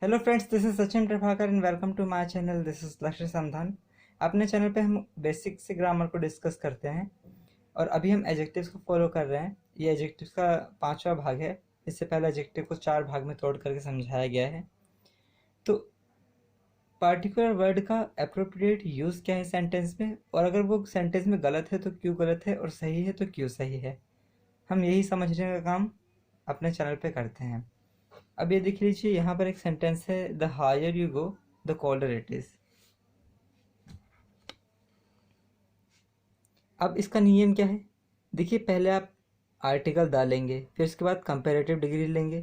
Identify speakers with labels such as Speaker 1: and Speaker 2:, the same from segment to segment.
Speaker 1: Hello friends, this is Sachin Prabhakar and welcome to my channel. This is Lakshya Sandhan. अपने channel पे हम basic से grammar को डिस्कस करते हैं और अभी हम एडजेक्टिव्स को फॉलो कर रहे हैं। ये एडजेक्टिव्स का 5वां भाग है। इससे पहले एडजेक्टिव को 4 भाग में तोड़ करके समझाया गया है। तो पार्टिकुलर वर्ड का अप्रोप्रिएट यूज़ क्या है सेंटेंस में, और अगर वो सेंटेंस में गलत है तो क्यों गलत है, और सही है तो क्यों सही है, हम यही समझने का काम अपने चैनल पे करते हैं। अब ये देख लीजिए, यहाँ पर एक सेंटेंस है, the higher you go the colder it is. अब इसका नियम क्या है, देखिए, पहले आप आर्टिकल डालेंगे, फिर उसके बाद कंपैरेटिव डिग्री लेंगे,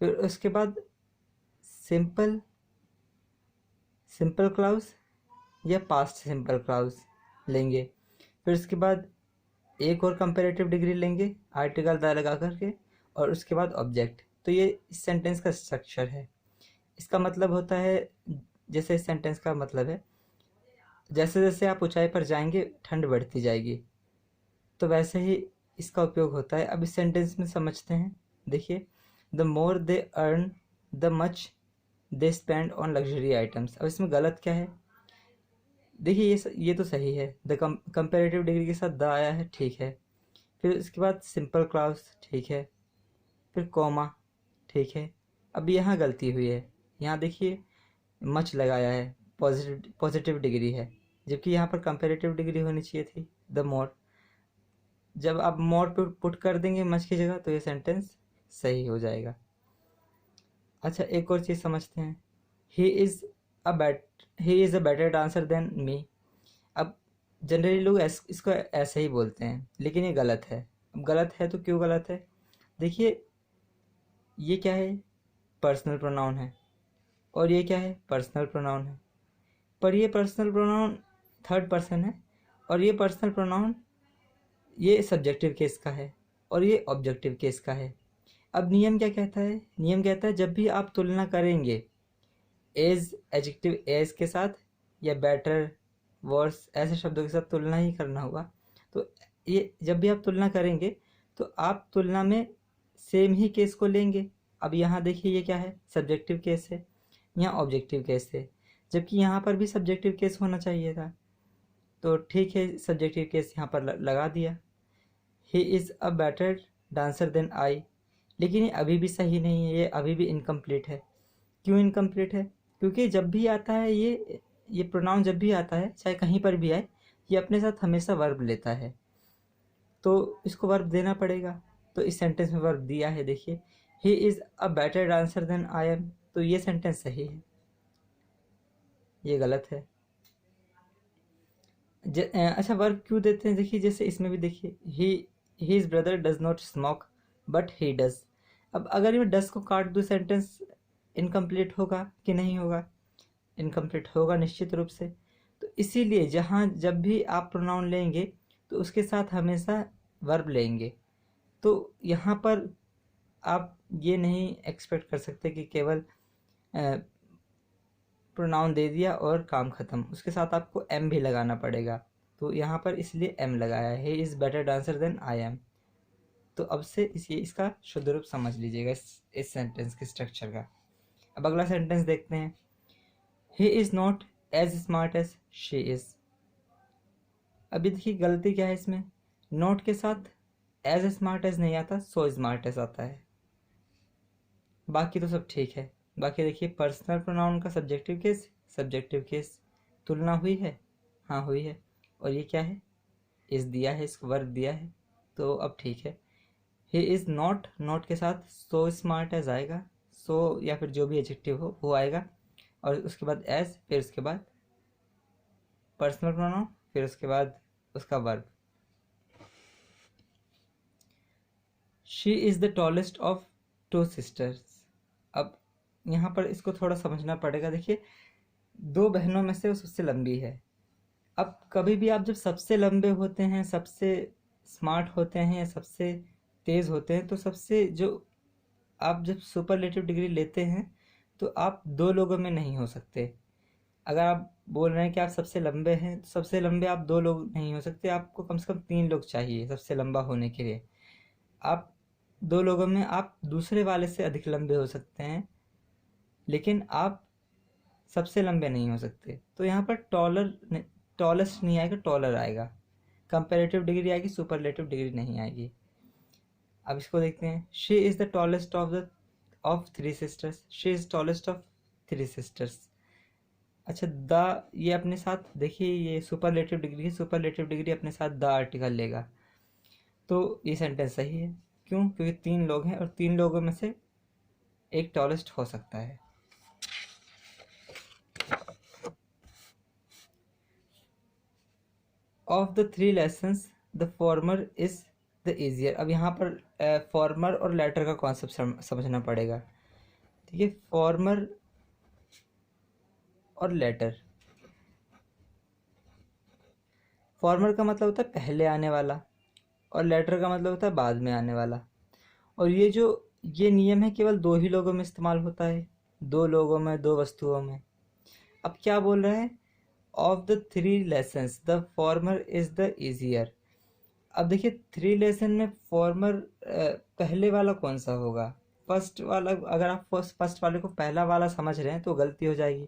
Speaker 1: फिर उसके बाद सिंपल सिंपल क्लाउज या पास्ट सिंपल क्लाउज लेंगे, फिर उसके बाद एक और कंपैरेटिव डिग्री लेंगे आर्टिकल दा लगा करके, और उसके बाद ऑब्जेक्ट। तो ये इस सेंटेंस का स्ट्रक्चर है। इसका मतलब होता है, जैसे इस सेंटेंस का मतलब है, जैसे जैसे आप ऊंचाई पर जाएंगे ठंड बढ़ती जाएगी, तो वैसे ही इसका उपयोग होता है। अब इस सेंटेंस में समझते हैं। देखिए, the more they earn the much they spend on luxury items. अब इसमें गलत क्या है, देखिए, ये तो सही है, द कंपेरेटिव डिग्री के साथ द आया है, ठीक है। फिर इसके बाद सिंपल क्लाउज, ठीक है, फिर कॉमा, ठीक है। अब यहाँ गलती हुई है, यहाँ देखिए मच लगाया है, पॉजिटिव पॉजिटिव डिग्री है, जबकि यहाँ पर कंपेरेटिव डिग्री होनी चाहिए थी, द मोर। जब आप मोर पे पुट कर देंगे मच की जगह, तो ये सेंटेंस सही हो जाएगा। अच्छा, एक और चीज़ समझते हैं। He is he is a better dancer than me. अब जनरली लोग इसको ऐसे ही बोलते हैं, लेकिन ये गलत है। अब गलत है तो क्यों गलत है, देखिए, ये क्या है, पर्सनल प्रोनाउन है, और ये क्या है, पर्सनल प्रोनाउन है। पर ये पर्सनल प्रोनाउन थर्ड पर्सन है, और ये पर्सनल प्रोनाउन ये सब्जेक्टिव केस का है, और ये ऑब्जेक्टिव केस का है। अब नियम क्या कहता है, नियम कहता है, जब भी आप तुलना करेंगे एज एडजेक्टिव एज के साथ, या बेटर, वर्स ऐसे शब्दों के साथ तुलना ही करना होगा। तो ये जब भी आप तुलना करेंगे, तो आप तुलना में सेम ही केस को लेंगे। अब यहाँ देखिए, ये क्या है, सब्जेक्टिव केस है, यहाँ ऑब्जेक्टिव केस है, जबकि यहाँ पर भी सब्जेक्टिव केस होना चाहिए था। तो ठीक है, सब्जेक्टिव केस यहाँ पर लगा दिया। He is a better dancer than I, लेकिन ये अभी भी सही नहीं है, ये अभी भी इनकम्प्लीट है। क्यों इनकम्प्लीट है, क्योंकि जब भी आता है ये प्रोनाउन, जब भी आता है चाहे कहीं पर भी आए, ये अपने साथ हमेशा वर्ब लेता है, तो इसको वर्ब देना पड़ेगा। तो इस सेंटेंस में वर्ब दिया है, देखिए, he is a better dancer than I am, तो ये सेंटेंस सही है, ये गलत है। अच्छा, वर्ब क्यों देते हैं, देखिए, जैसे इसमें भी देखिए, his brother does not smoke but he does. अब अगर मैं डज को काट दूँ, सेंटेंस इनकम्प्लीट होगा कि नहीं होगा, इनकम्प्लीट होगा निश्चित रूप से। तो इसीलिए जहाँ जब भी आप प्रोनाउन लेंगे, तो उसके साथ हमेशा वर्ब लेंगे। तो यहाँ पर आप ये नहीं एक्सपेक्ट कर सकते कि केवल प्रोनाउन दे दिया और काम ख़त्म, उसके साथ आपको एम भी लगाना पड़ेगा। तो यहाँ पर इसलिए एम लगाया है, he is better dancer than I am. तो अब से इसका शुद्ध रूप समझ लीजिएगा इस सेंटेंस के स्ट्रक्चर का। अब अगला सेंटेंस देखते हैं। He is not as smart as she is. अभी देखिए, गलती क्या है इसमें, नॉट के साथ एज स्मार्ट एज नहीं आता, सो स्मार्ट एज आता है। बाकी तो सब ठीक है। बाकी देखिए, पर्सनल प्रोनाउन का सब्जेक्टिव केस तुलना हुई है, हाँ हुई है। और ये क्या है, इस दिया है, इसको वर्ब दिया है, तो अब ठीक है। ही इज़ नॉट, नॉट के साथ सो स्मार्ट एज आएगा, सो या फिर जो भी एडजेक्टिव हो वो आएगा, और उसके बाद एज, फिर उसके बाद पर्सनल प्रोनाउन, फिर उसके बाद उसका verb. She is the tallest of 2 sisters. अब यहाँ पर इसको थोड़ा समझना पड़ेगा। देखिए, 2 बहनों में से वो सबसे लंबी है। अब कभी भी आप जब सबसे लंबे होते हैं, सबसे स्मार्ट होते हैं, या सबसे तेज़ होते हैं, तो सबसे जो आप जब सुपरलेटिव डिग्री लेते हैं, तो आप 2 लोगों में नहीं हो सकते। अगर आप बोल रहे हैं कि आप सबसे लंबे हैं, तो सबसे लंबे आप 2 लोग नहीं हो सकते, आपको कम से कम 3 लोग चाहिए सबसे लंबा होने के लिए। आप 2 लोगों में आप दूसरे वाले से अधिक लंबे हो सकते हैं, लेकिन आप सबसे लंबे नहीं हो सकते। तो यहाँ पर टॉलेस्ट नहीं आएगा, टॉलर आएगा। कंपेरेटिव डिग्री आएगी, सुपरलेटिव डिग्री नहीं आएगी। अब इसको देखते हैं। She is the tallest of three sisters. She is tallest of three sisters. अच्छा, द ये अपने साथ देखिए, ये सुपरलेटिव डिग्री है, सुपरलेटिव डिग्री अपने साथ द आर्टिकल लेगा, तो ये सेंटेंस सही है। क्यों? क्योंकि तीन लोग हैं और तीन लोगों में से एक टॉलेस्ट हो सकता है। Of the three lessons the former is the easier. अब यहाँ पर फॉर्मर और लेटर का कॉन्सेप्ट समझना पड़ेगा। ठीक है, फॉर्मर और लेटर। फॉर्मर का मतलब होता है पहले आने वाला और लेटर का मतलब होता है बाद में आने वाला। और ये नियम है केवल दो ही लोगों में इस्तेमाल होता है, दो लोगों में, दो वस्तुओं में। अब क्या बोल रहा है? Of the three lessons the former is the easier. अब देखिए, थ्री लेसन में फॉर्मर पहले वाला कौन सा होगा? फर्स्ट वाला। अगर आप फर्स्ट वाले को पहला वाला समझ रहे हैं तो गलती हो जाएगी,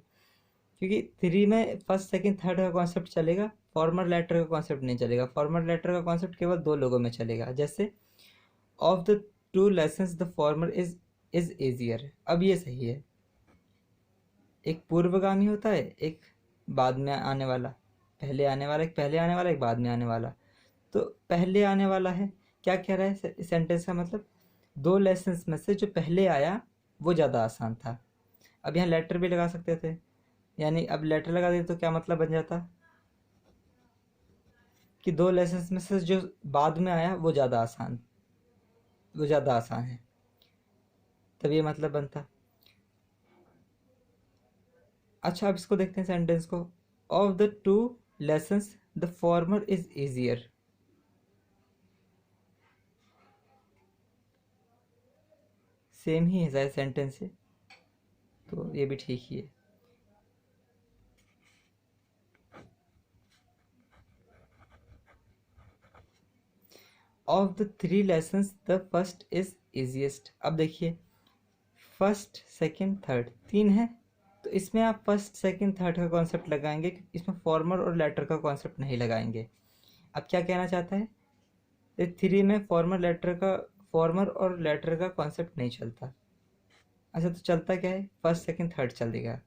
Speaker 1: क्योंकि थ्री में फर्स्ट सेकंड थर्ड का कॉन्सेप्ट चलेगा, फॉर्मर लेटर का कॉन्सेप्ट नहीं चलेगा। फॉर्मर लेटर का कॉन्सेप्ट केवल दो लोगों में चलेगा। जैसे of the two lessons the former is easier. अब ये सही है। एक पूर्वगामी होता है, एक बाद में आने वाला। पहले आने वाला, एक पहले आने वाला, एक बाद में आने वाला। तो पहले आने वाला है। क्या कह रहा है इस सेंटेंस का मतलब? दो लेसन्स में से जो पहले आया वो ज़्यादा आसान था। अब यहाँ लेटर भी लगा सकते थे, यानी अब लेटर लगा दे तो क्या मतलब बन जाता कि दो लेसन्स में से जो बाद में आया वो ज़्यादा आसान है। तब ये मतलब बनता। अच्छा, अब इसको देखते हैं सेंटेंस को। Of the two lessons the former is easier. Same ही है शायद सेंटेंस से, तो ये भी ठीक ही है। Of the three lessons the first is easiest. अब देखिए, फर्स्ट सेकंड थर्ड तीन है, तो इसमें आप फर्स्ट सेकंड थर्ड का कॉन्सेप्ट लगाएंगे, इसमें फॉर्मर और लेटर का कॉन्सेप्ट नहीं लगाएंगे। अब क्या कहना चाहता है? थ्री में फॉर्मर और लेटर का कॉन्सेप्ट नहीं चलता। अच्छा, तो चलता क्या है? फर्स्ट सेकंड थर्ड चलेगा।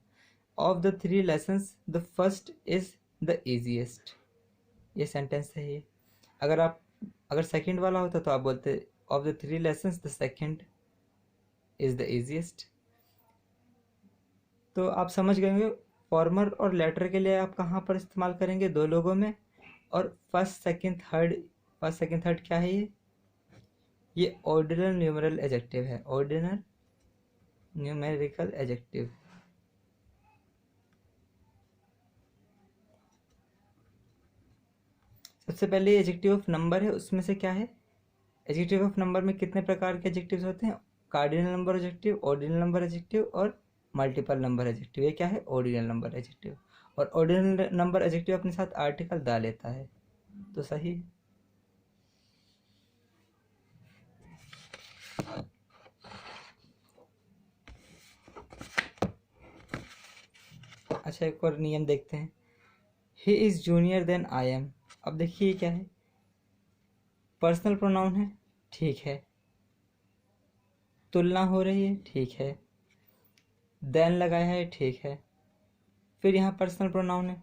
Speaker 1: Of the three lessons the first is the easiest. ये सेंटेंस है ये। अगर सेकंड वाला होता तो आप बोलते of the three lessons the second is the easiest. तो आप समझ गए होंगे, फॉर्मर और लेटर के लिए आप कहाँ पर इस्तेमाल करेंगे? दो लोगों में। और फर्स्ट सेकंड थर्ड क्या है? ये ऑर्डिनल न्यूमेरल एडजेक्टिव है। Ordinal numerical adjective. सबसे पहले एडजेक्टिव ऑफ नंबर है, उसमें से क्या है? एडजेक्टिव ऑफ नंबर में कितने प्रकार के एडजेक्टिव्स होते हैं? Cardinal number adjective, ordinal number adjective और मल्टीपल नंबर एडजेक्टिव। ये क्या है? Ordinal number adjective. और ऑर्डिनल नंबर एडजेक्टिव अपने साथ आर्टिकल दा लेता है, तो सही। अच्छा, एक और नियम देखते हैं। He is junior than I am. अब देखिए क्या है? पर्सनल प्रोनाउन है, ठीक है। तुलना हो रही है, ठीक है। देन लगाया है, ठीक है। फिर यहाँ पर्सनल प्रोनाउन है,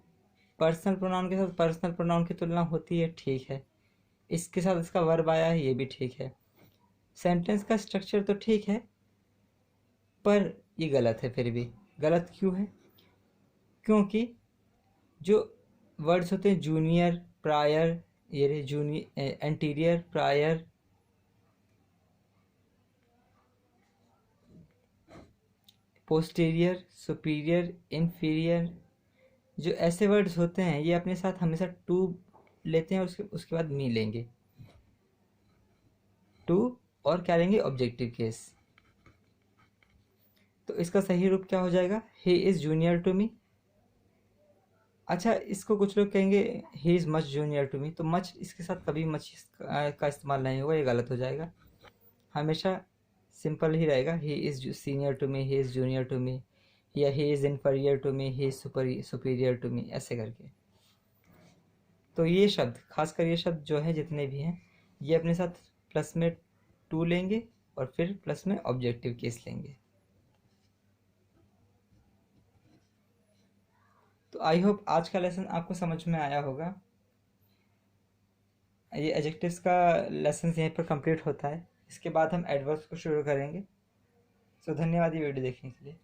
Speaker 1: पर्सनल प्रोनाउन के साथ पर्सनल प्रोनाउन की तुलना होती है, ठीक है। इसके साथ इसका वर्ब आया है, ये भी ठीक है। सेंटेंस का स्ट्रक्चर तो ठीक है, पर ये गलत है। फिर भी गलत क्यों है? क्योंकि जो वर्ड्स होते हैं जूनियर, प्रायर, ये रहे junior, anterior, prior, posterior, superior, inferior, जो ऐसे वर्ड्स होते हैं ये अपने साथ हमेशा टू लेते हैं, उसके बाद मी लेंगे। टू और क्या लेंगे? Objective case. तो इसका सही रूप क्या हो जाएगा? He is junior to me. अच्छा, इसको कुछ लोग कहेंगे he is much junior to me, तो मच इसके साथ कभी मच का इस्तेमाल नहीं होगा, ये गलत हो जाएगा। हमेशा सिंपल ही रहेगा, he is senior to me, he is junior to me, या he is inferior to me, he is superior to me, ऐसे करके। तो ये शब्द, खासकर ये शब्द जो है जितने भी हैं, ये अपने साथ प्लस में टू लेंगे और फिर प्लस में ऑब्जेक्टिव केस लेंगे। तो आई होप आज का लेसन आपको समझ में आया होगा। ये एडजेक्टिव्स का लेसन यहीं पर कंप्लीट होता है। इसके बाद हम एडवर्ब्स को शुरू करेंगे। सो धन्यवाद ये वीडियो देखने के लिए।